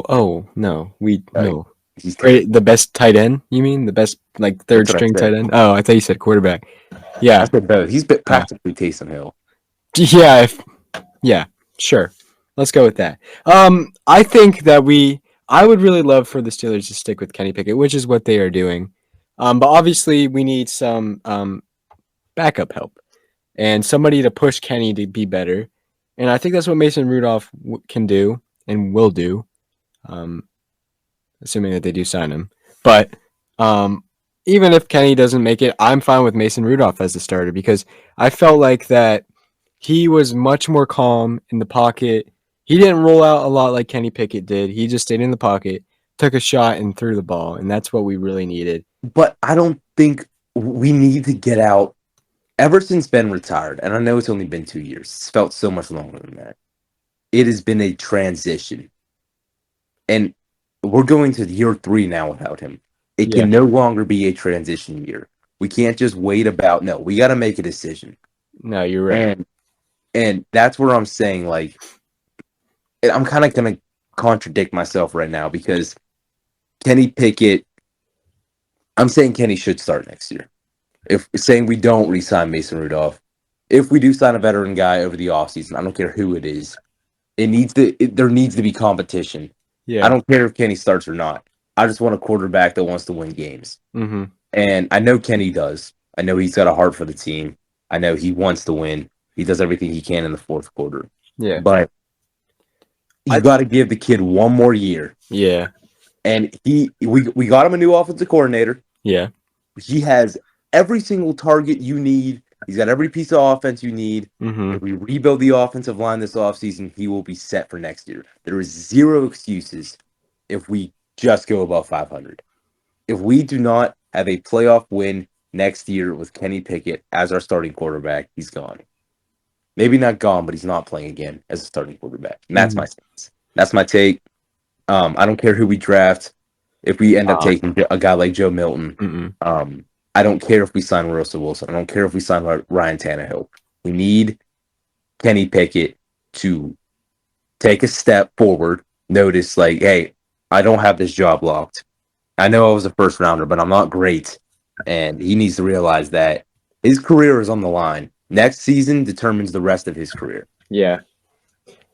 Oh no. We Uh, no. he's Great. The terrible. best tight end. You mean the best like third That's what I string tight said. end? Oh, I thought you said quarterback. I Yeah. said both. He's Uh, practically Taysom Hill. yeah. Yeah. Sure. Let's go with that. I think that I would really love for the Steelers to stick with Kenny Pickett, which is what they are doing. But obviously we need some backup help and somebody to push Kenny to be better. And I think that's what Mason Rudolph can do and will do, um, assuming that they do sign him. But um, even if Kenny doesn't make it, I'm fine with Mason Rudolph as the starter because I felt like that he was much more calm in the pocket. He didn't roll out a lot like Kenny Pickett did. He just stayed in the pocket, took a shot, and threw the ball. And that's what we really needed. But I don't think we need to get out ever since Ben retired. And I know it's only been 2 years. It's felt so much longer than that. It has been a transition. And we're going to year 3 now without him. It Yeah. can no longer be a transition year. We can't just wait about. No, we got to make a decision. No, you're right. And that's where I'm saying, like, I'm kind of going to contradict myself right now because Kenny Pickett, I'm saying Kenny should start next year. If saying we don't re-sign Mason Rudolph, if we do sign a veteran guy over the offseason, I don't care who it is, there needs to be competition. I Yeah. don't care if Kenny starts or not. I just want a quarterback that wants to win games. Mm-hmm. And I know Kenny does. I know he's got a heart for the team. I know he wants to win. He does everything he can in the fourth quarter. Yeah. But you I got to give the kid one more year. yeah. And we got him a new offensive coordinator. Yeah. He has every single target you need. He's got every piece of offense you need. Mm-hmm. If we rebuild the offensive line this offseason, he will be set for next year. There is zero excuses if we just go above 500. If we do not have a playoff win next year with Kenny Pickett as our starting quarterback, he's gone. Maybe not gone, but he's not playing again as a starting quarterback. And that's Mm-hmm. my stance. That's my take. I don't care who we draft. If we end up taking a guy like Joe Milton, Mm-mm. I don't care if we sign Russell Wilson. I don't care if we sign Ryan Tannehill. We need Kenny Pickett to take a step forward. Notice, like, hey, I don't have this job locked. I know I was a first rounder, but I'm not great. And he needs to realize that his career is on the line. Next season determines the rest of his career. Yeah.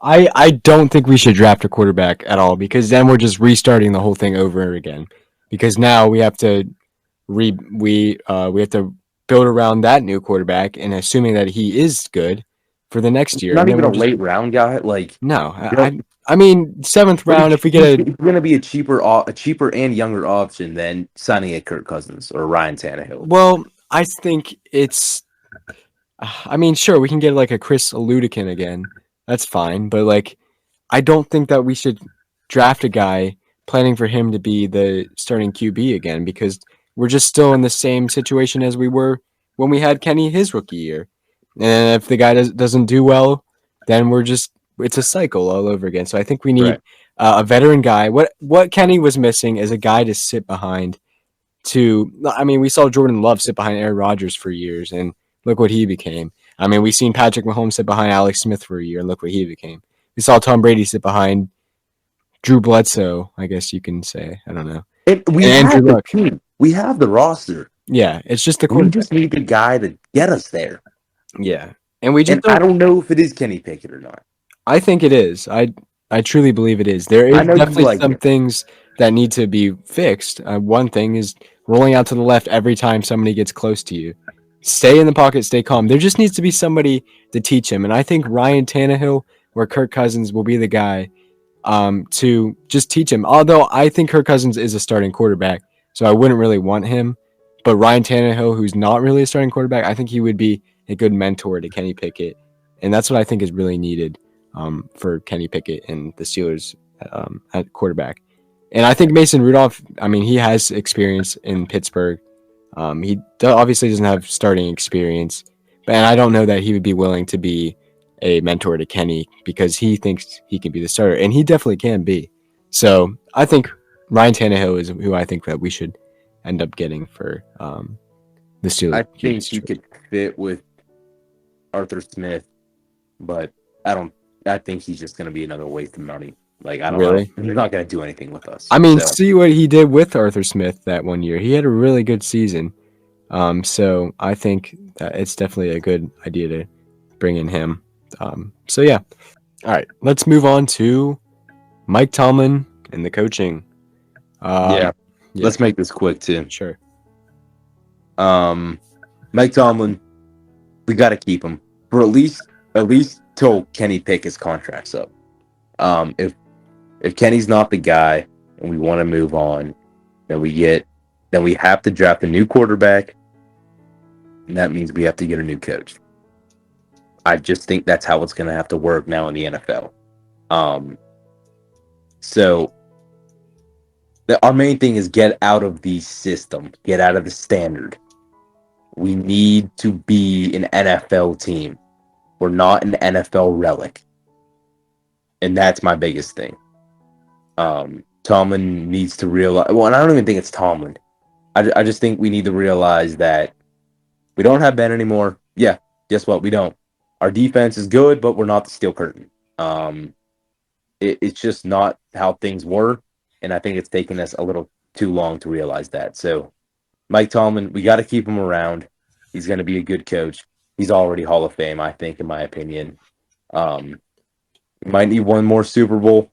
I don't think we should draft a quarterback at all because then we're just restarting the whole thing over again. Because now we have to we have to build around that new quarterback and assuming that he is good for the next year. Not And then even a we're just late round guy. Like, no. you I mean seventh but round if we he's get a going to be a cheaper and younger option than signing a Kirk Cousins or Ryan Tannehill. well, I think it's I mean sure we can get like a Chris Ludekin again. That's fine, but like I don't think that we should draft a guy planning for him to be the starting QB again because we're just still in the same situation as we were when we had Kenny his rookie year. And if the guy doesn't do well, then it's a cycle all over again. So I think we need Right. a veteran guy. What Kenny was missing is a guy to sit behind. I mean, we saw Jordan Love sit behind Aaron Rodgers for years, and look what he became. I mean, we've seen Patrick Mahomes sit behind Alex Smith for a year, and look what he became. We saw Tom Brady sit behind Drew Bledsoe, I guess you can say. I don't know. And we And Andrew have the Luck. team. We have the roster. Yeah, it's just the We quarterback. just need the guy to get us there. Yeah. And we just And I don't don't know if it is Kenny Pickett or not. I think it is. I truly believe it is. There I is know you definitely like some him. things that need to be fixed. One thing is rolling out to the left every time somebody gets close to you. Stay in the pocket, stay calm. There just needs to be somebody to teach him. And I think Ryan Tannehill or Kirk Cousins will be the guy to just teach him. Although I think Kirk Cousins is a starting quarterback, so I wouldn't really want him. But Ryan Tannehill, who's not really a starting quarterback, I think he would be a good mentor to Kenny Pickett. And that's what I think is really needed for Kenny Pickett and the Steelers at quarterback. And I think Mason Rudolph, I mean, he has experience in Pittsburgh. Obviously doesn't have starting experience, And I don't know that he would be willing to be a mentor to Kenny because he thinks he can be the starter, and he definitely can be. So I think Ryan Tannehill is who I think that we should end up getting for the Steelers I QB think he situation. could fit with Arthur Smith, but I don't. I think he's just going to be another waste of money. Like I don't. Really? He's not going to do anything with us. I mean, So see what he did with Arthur Smith that one year. He had a really good season. So I think that it's definitely a good idea to bring in him. So yeah. All right, let's move on to Mike Tomlin and the coaching. yeah, Yeah, let's make this quick too. sure. Mike Tomlin, we got to keep him for at least till Kenny Pickett's contract's up. If Kenny's not the guy and we want to move on, then we have to draft a new quarterback, and that means we have to get a new coach. I just think that's how it's going to have to work now in the NFL. So our main thing is get out of the system, get out of the standard. We need to be an NFL team. We're not an NFL relic, and that's my biggest thing. Tomlin needs to realize. Well, and I don't even think it's Tomlin. I just think we need to realize that we don't have Ben anymore. Yeah, guess what? We don't. Our defense is good, but we're not the steel curtain. It's just not how things were, and I think it's taken us a little too long to realize that. So, Mike Tomlin, we got to keep him around. He's going to be a good coach. He's already Hall of Fame, I think, in my opinion. We might need one more Super Bowl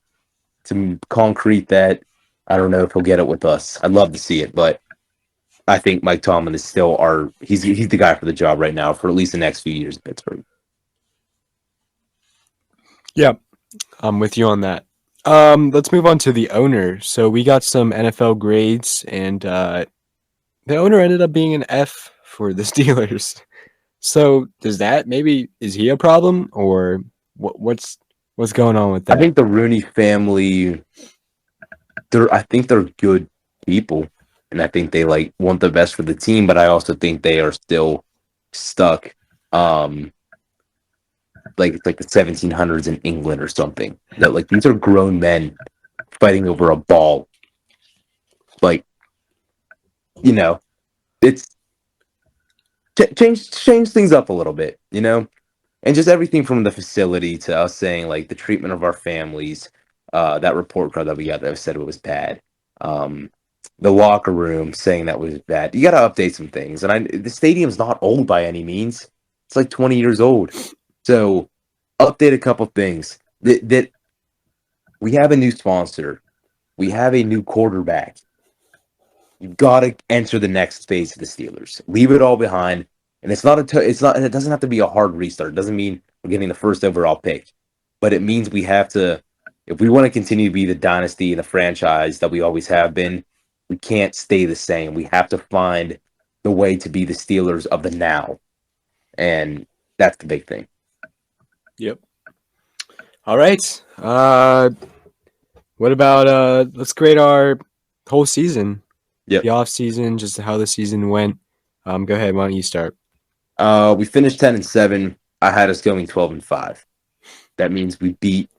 to concrete that. I don't know if he'll get it with us. I'd love to see it, but I think Mike Tomlin is still he's the guy for the job right now for at least the next few years in Pittsburgh. Yeah, I'm with you on that. Let's move on to the owner. So we got some NFL grades, and the owner ended up being an F for the Steelers. So does that maybe is he a problem or what's going on with I that? think the Rooney family, I think they're good people, and I think they like want the best for the team, but I also think they are still stuck. Like it's like the 1700s in England or something. That like these are grown men fighting over a ball. Like, you know, it's change things up a little bit, and just everything from the facility to us saying like the treatment of our families. That report card that we got that said it was bad. The locker room saying that was bad. You got to update some things, and the stadium's not old by any means. It's like 20 years old, so update a couple things. That we have a new sponsor, we have a new quarterback. You've got to enter the next phase of the Steelers. Leave it all behind, and it's not. It's not. It doesn't have to be a hard restart. It doesn't mean we're getting the first overall pick, but it means we have to. If we want to continue to be the dynasty and the franchise that we always have been, we can't stay the same. We have to find the way to be the Steelers of the now, and that's the big thing. Yep. All right. What about let's grade our whole season. Yep. The off season, just how the season went. Go ahead, why don't you start? We finished 10-7. I had us going 12-5. That means we beat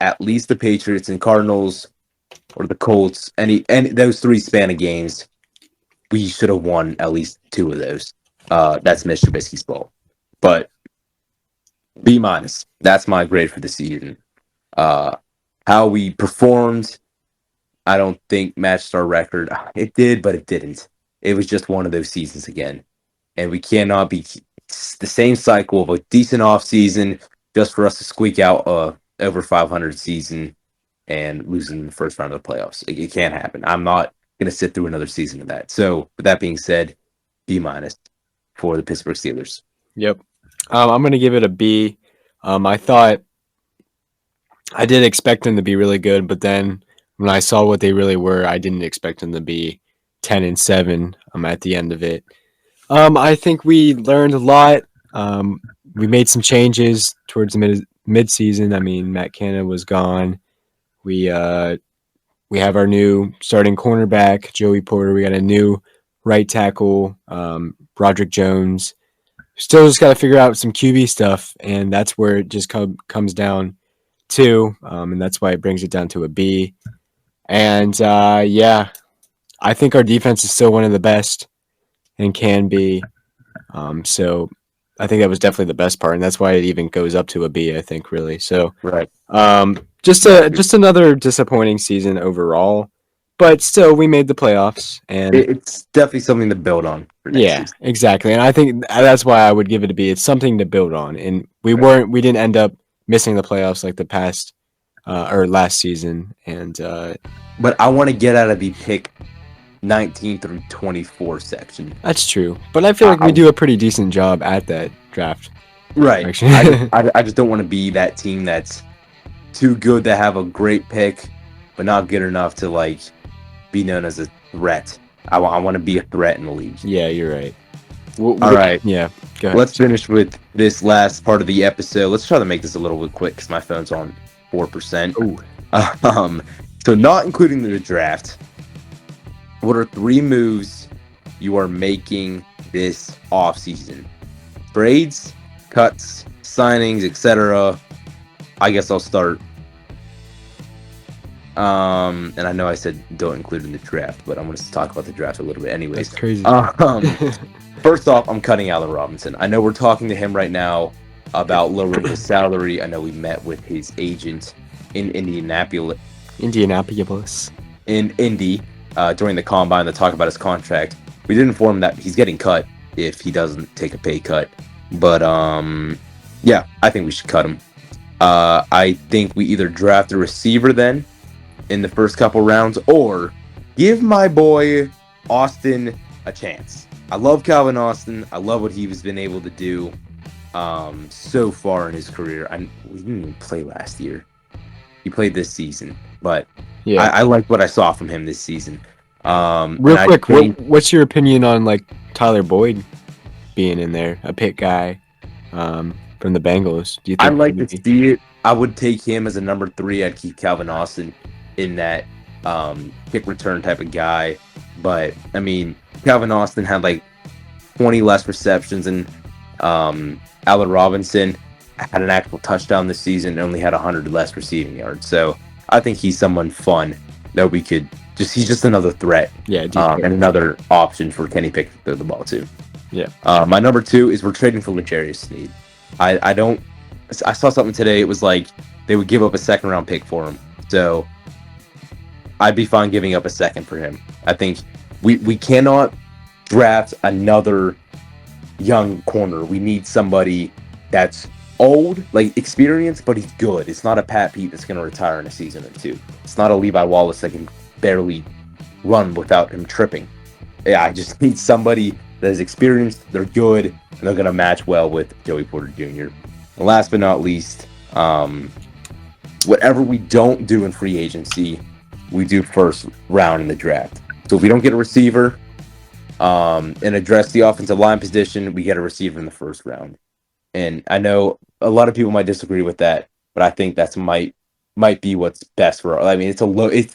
at least the Patriots and Cardinals or the Colts. And those three span of games, we should have won at least two of those. That's Mitch Trubisky's fault. But B-. That's my grade for the season. How we performed, I don't think matched our record. It did, but it didn't. It was just one of those seasons again. And we cannot be the same cycle of a decent off season just for us to squeak out a over 500 season and losing in the first round of the playoffs. It can't happen. I'm not going to sit through another season of that. So, with that being said, B- for the Pittsburgh Steelers. Yep. I'm going to give it a B. I thought I did expect them to be really good, but then when I saw what they really were, I didn't expect them to be 10-7. At the end of it. I think we learned a lot. We made some changes towards the mid-season. I mean, Matt Canada was gone. We have our new starting cornerback, Joey Porter. We got a new right tackle, Broderick Jones. Still just got to figure out some QB stuff, and that's where it just comes down to, and that's why it brings it down to a B. And yeah, I think our defense is still one of the best and can be. So I think that was definitely the best part, and that's why it even goes up to a B. I think really. So Right. just another disappointing season overall, but still we made the playoffs, and It's definitely something to build on for next yeah, season. exactly. And I think that's why I would give it a B. It's something to build on, and Right. we didn't end up missing the playoffs like the past or last season, and But I want to get out of the pick 19 through 24 section. that's true. But I feel I, like we I, do a pretty decent job at that draft. right. Actually, I just don't want to be that team that's too good to have a great pick, but not good enough to like be known as a threat. I want to be a threat in the league. yeah, you're right. All right. Yeah, go ahead. Let's finish with this last part of the episode. Let's try to make this a little bit quick because my phone's on 4%. Oh, Um, so not including the draft, what are 3 moves you are making this offseason? Trades, cuts, signings, etc. I guess I'll start. And I know I said don't include in the draft, but I'm going to talk about the draft a little bit anyways. that's crazy. First off, I'm cutting Allen Robinson. I know we're talking to him right now about lowering his salary. I know we met with his agent in Indianapolis, in Indy, during the combine to talk about his contract. We did inform him that he's getting cut if he doesn't take a pay cut. But yeah, I think we should cut him. I think we either draft a receiver then in the first couple rounds, or give my boy Austin a chance. I love Calvin Austin. I love what he's been able to do so far in his career. We didn't even play last year. He played this season, but Yeah. I like what I saw from him this season. Real quick, what's your opinion on like Tyler Boyd being in there, a pick guy from the Bengals? Do you think I like to see it. I would take him as a number 3. I'd keep Calvin Austin in that kick return type of guy. But I mean, Calvin Austin had like 20 less receptions, and Allen Robinson had an actual touchdown this season and only had 100 less receiving yards. So I think he's someone fun that we could he's just another threat. Yeah, and another option for Kenny Pickett to throw the ball to. Yeah. My number 2 is we're trading for L'Jarius Sneed. I saw something today. It was like they would give up a 2nd round pick for him. So I'd be fine giving up a 2nd for him. I think we cannot draft another young corner. We need somebody that's old, like experienced, but he's good. It's not a Pat Pete that's going to retire in a season or 2. It's not a Levi Wallace that can barely run without him tripping. Yeah, I just need somebody that is experienced, they're good, and they're going to match well with Joey Porter Jr. And last but not least, whatever we don't do in free agency, we do first round in the draft. So if we don't get a receiver and address the offensive line position, we get a receiver in the first round. And I know a lot of people might disagree with that, but I think that's might be what's best for. I mean,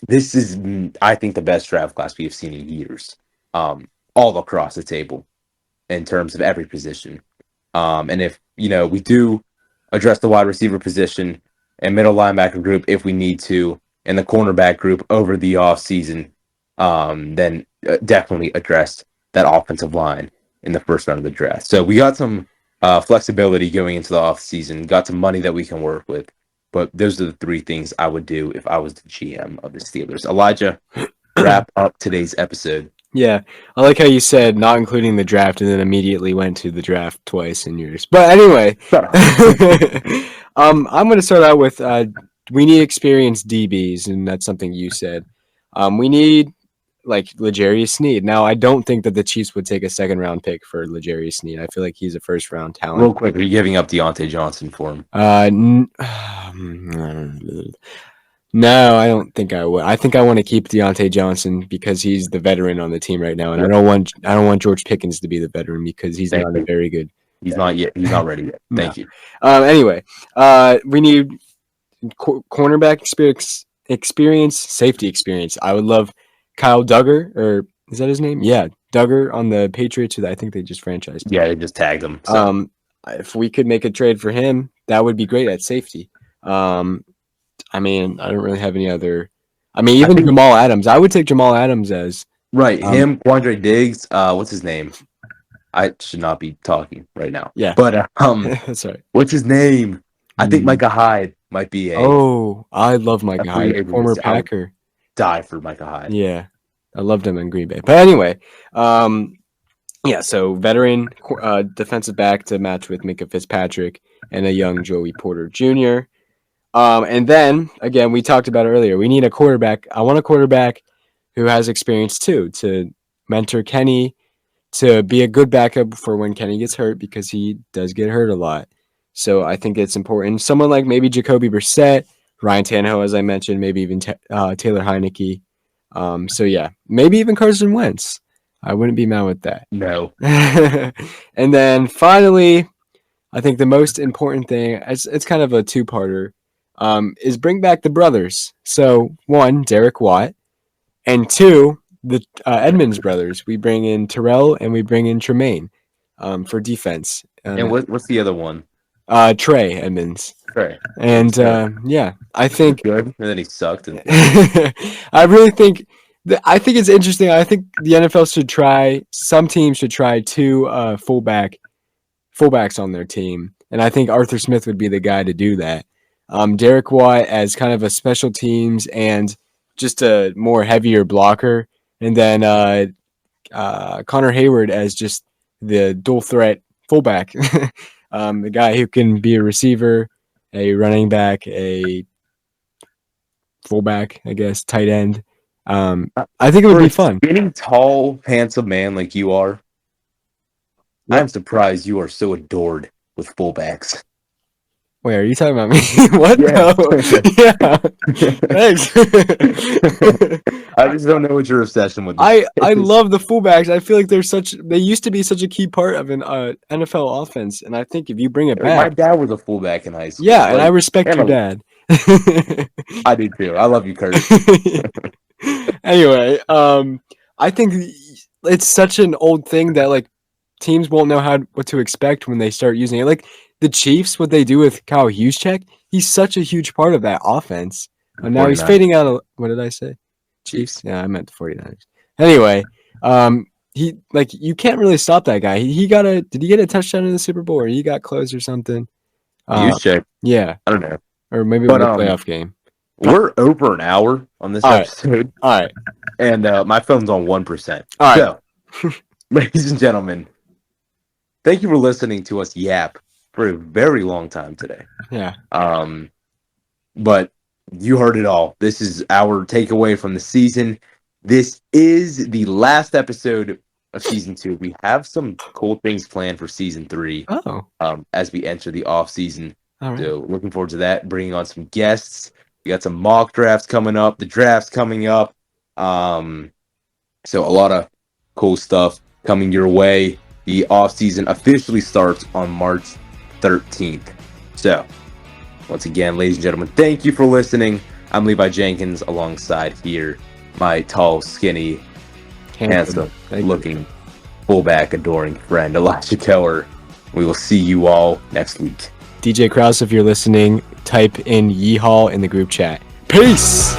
this is I think the best draft class we have seen in years, all across the table, in terms of every position. And if we do address the wide receiver position and middle linebacker group if we need to, and the cornerback group over the off season, then definitely address that offensive line in the first round of the draft. So we got some flexibility going into the off season, got some money that we can work with. But those are the 3 things I would do if I was the GM of the Steelers. Elijah, wrap up today's episode. Yeah, I like how you said not including the draft and then immediately went to the draft twice in yours. But anyway, I'm going to start out with we need experienced DBs, and that's something you said. We need like L'Jarius Sneed. Now, I don't think that the Chiefs would take a 2nd round pick for L'Jarius Sneed. I feel like he's a 1st round talent. Real quick, are you giving up Deontay Johnson for him? No, I don't think I would. I think I want to keep Deontay Johnson because he's the veteran on the team right now, and I don't want George Pickens to be the veteran because he's not a very good. He's not yet. He's not ready yet. Thank you. Anyway, we need cornerback experience, safety experience. I would love Kyle Duggar or Is that his name? Yeah, Duggar on the Patriots. Who I think they just franchised. Yeah, they just tagged him. So If we could make a trade for him, that would be great at safety. I mean, I don't really have any other. I mean, even Jamal Adams. I would take Jamal Adams as right. Him, Quandre Diggs. What's his name? I should not be talking right now. Yeah, but that's right. What's his name? I think Micah Hyde might be a. Oh, I love Micah Hyde, former Packer. Die for Micah Hyde. Yeah, I loved him in Green Bay. But anyway, yeah. So veteran defensive back to match with Minka Fitzpatrick and a young Joey Porter Jr. And then again, we talked about it earlier. We need a quarterback. I want a quarterback who has experience too, to mentor Kenny, to be a good backup for when Kenny gets hurt, because he does get hurt a lot. So I think it's important. Someone like maybe Jacoby Brissett, Ryan Tannehill, as I mentioned, maybe even Taylor Heineke. So yeah, maybe even Carson Wentz. I wouldn't be mad with that. No. And then finally, I think the most important thing, it's kind of a two-parter, is bring back the brothers. So one, Derek Watt, and two, the Edmonds brothers. We bring in Terrell and we bring in Tremaine for defense. And what's the other one? Trey Edmonds. Trey. And yeah, I think good. And then he sucked. And I really think I think it's interesting. I think the NFL should try. Some teams should try two fullbacks on their team, and I think Arthur Smith would be the guy to do that. Derek Watt as kind of a special teams and just a more heavier blocker, and then Connor Hayward as just the dual threat fullback, the guy who can be a receiver, a running back, a fullback, I guess, tight end. I think it would be fun. Skinny, tall, handsome man like you are, I'm surprised you are so adored with fullbacks. Wait, are you talking about me? What? Yeah. Yeah. Thanks. I just don't know what your obsession with. I love the fullbacks. I feel like they used to be such a key part of an NFL offense, and I think if you bring it back, my dad was a fullback in high school. Yeah, and I respect your dad. I do too. I love you, Kurt. Anyway, I think it's such an old thing that like teams won't know what to expect when they start using it. Like the Chiefs, what they do with Kyle Juszczyk, he's such a huge part of that offense. And now he's fading out. What did I say? Chiefs? Yeah, I meant the 49ers. Anyway, he like you can't really stop that guy. Did he get a touchdown in the Super Bowl, or he got close or something? Juszczyk. Yeah, I don't know. Or maybe it was a playoff game. We're over an hour on this episode. All right. And my phone's on 1%. All right. So, ladies and gentlemen, thank you for listening to us yap for a very long time today. Yeah. But you heard it all. This is our takeaway from the season. This is the last episode of season 2. We have some cool things planned for season 3. As we enter the off season. All right. So looking forward to that. Bringing on some guests. We got some mock drafts coming up. The draft's coming up. So a lot of cool stuff coming your way. The off season officially starts on March 13th. So once again, ladies and gentlemen, thank you for listening. I'm Levi Jenkins, alongside here my tall, skinny, handsome looking, fullback, adoring friend, Elijah Keller. We will see you all next week. DJ Krause, if you're listening, type in Yeehaw in the group chat. Peace!